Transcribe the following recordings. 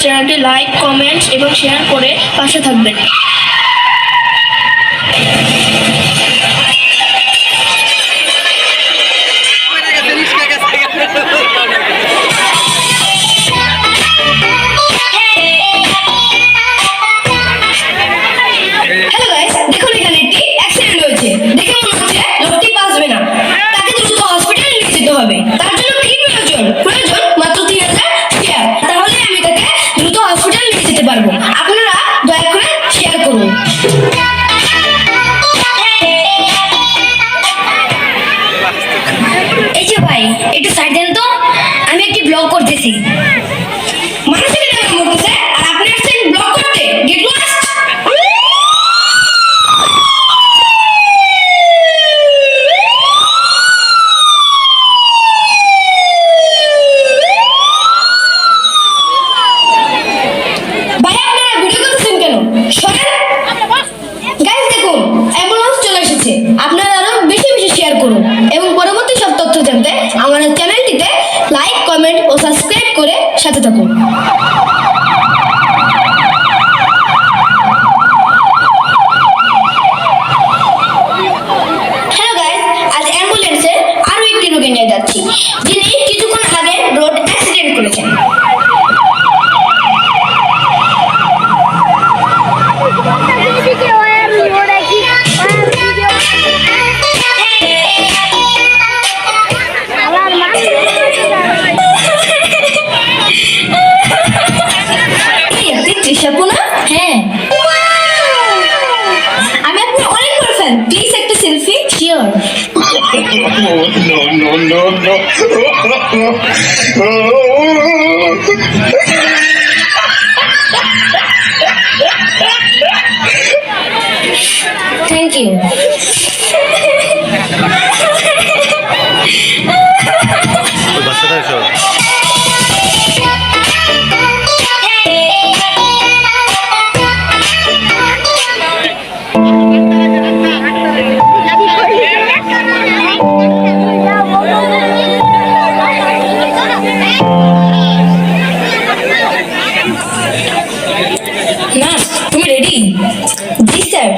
চ্যানেলটি like, comments এবং share করে পাশে থাকবেন। আপনারা দয়া করে শেয়ার করুন। এই যে ভাই একটু সাইড দেন তো, আমি একটি ব্লগ করতেছি। মানুষের মরতেছে আর আপনি আসছেন ব্লগ করতে। Get lost. আপনারা আরো বেশি বেশি শেয়ার করুন এবং পরবর্তী সব তথ্য জানতে আমাদের চ্যানেলটিতে লাইক, কমেন্ট ও সাবস্ক্রাইব করে সাথে থাকুন। হ্যালো গাইস, আজ অ্যাম্বুলেন্সে আরো একটি রোগী নিয়ে যাচ্ছি, যিনি কিছুক্ষণ আগে রোড অ্যাক্সিডেন্ট করেছেন। হ্যাঁ, আমি আপনার অনেক বড় ফ্যান। প্লিজ একটা সেলফি। শিওর। Thank you. না, তুমি রেডি? জি স্যার।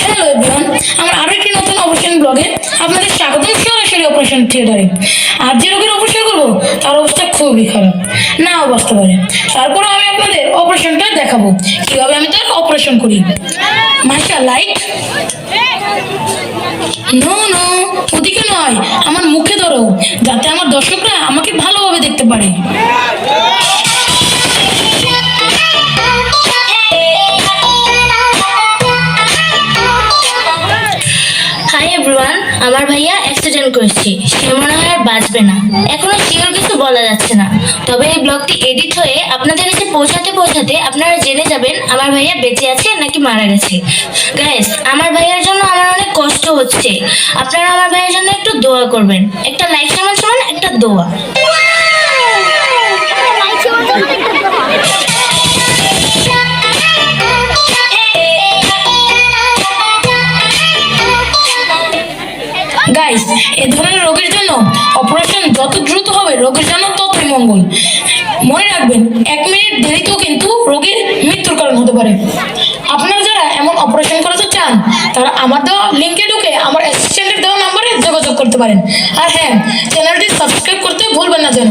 হ্যালো এভরিওয়ান, আমার আরো একটি নতুন অপারেশন ব্লগে আপনাদের স্বাগতম। সরাসরি অপারেশন থিয়েটারে। আর যে রোগীর অপারেশন করবো তার অবস্থা খুবই খারাপ, নাও বাঁচতে পারে। তারপরে আমি আপনাদের অপারেশনটা দেখাবো, কিভাবে আমি তার অপারেশন করি। মাইশা লাইট। নো নো, ওদিকে নয়, আমার মুখে ধরো, যাতে আমার দর্শকরা আমাকে ভালোভাবে দেখতে পারে। হাই এভরিওয়ান, আমার ভাইয়া অ্যাক্সিডেন্ট করেছে, সে মনে হয় আর বাঁচবে না। এখনো শিওর কিছু বলা যাচ্ছে না, তবে এই ব্লগটি এডিট হয়ে আপনাদের কাছে পৌঁছাতে পৌঁছাতে আপনারা জেনে যাবেন আমার ভাইয়া বেঁচে আছে নাকি মারা গেছে। গাইস, আমার ভাইয়ার জন্য আমার অনেক কষ্ট হচ্ছে, আপনারা আমার ভাইয়ার জন্য একটু দোয়া করবেন। একটা লাইক সমান সমান একটা দোয়া। গাইস, এ ধরনের রোগের জন্য অপারেশন যত দ্রুত হবে রোগের জন্য ততই মঙ্গল। মনে রাখবেন, 1 মিনিট দেরিতেও কিন্তু রোগীর মৃত্যুর কারণ হতে পারে। আপনারা যারা এমন অপারেশন করাতে চান তারা আমার দেওয়া লিঙ্কে ঢুকে আমার অ্যাসিস্ট্যান্টের দেওয়া নাম্বারে যোগাযোগ করতে পারেন। আর হ্যাঁ, চ্যানেলটি সাবস্ক্রাইব করতে ভুলবেন না যেন।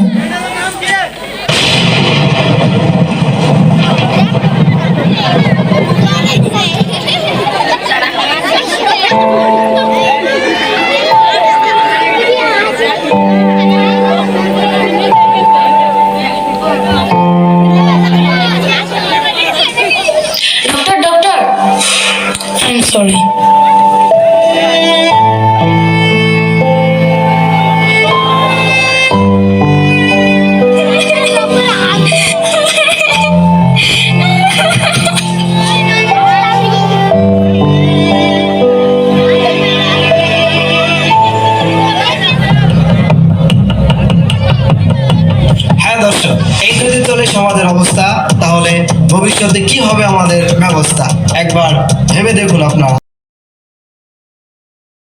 I'm sorry. দর্শক, এই যদি চলে সমাজের অবস্থা, তাহলে ভবিষ্যতে কি হবে আমাদের ব্যবস্থা একবার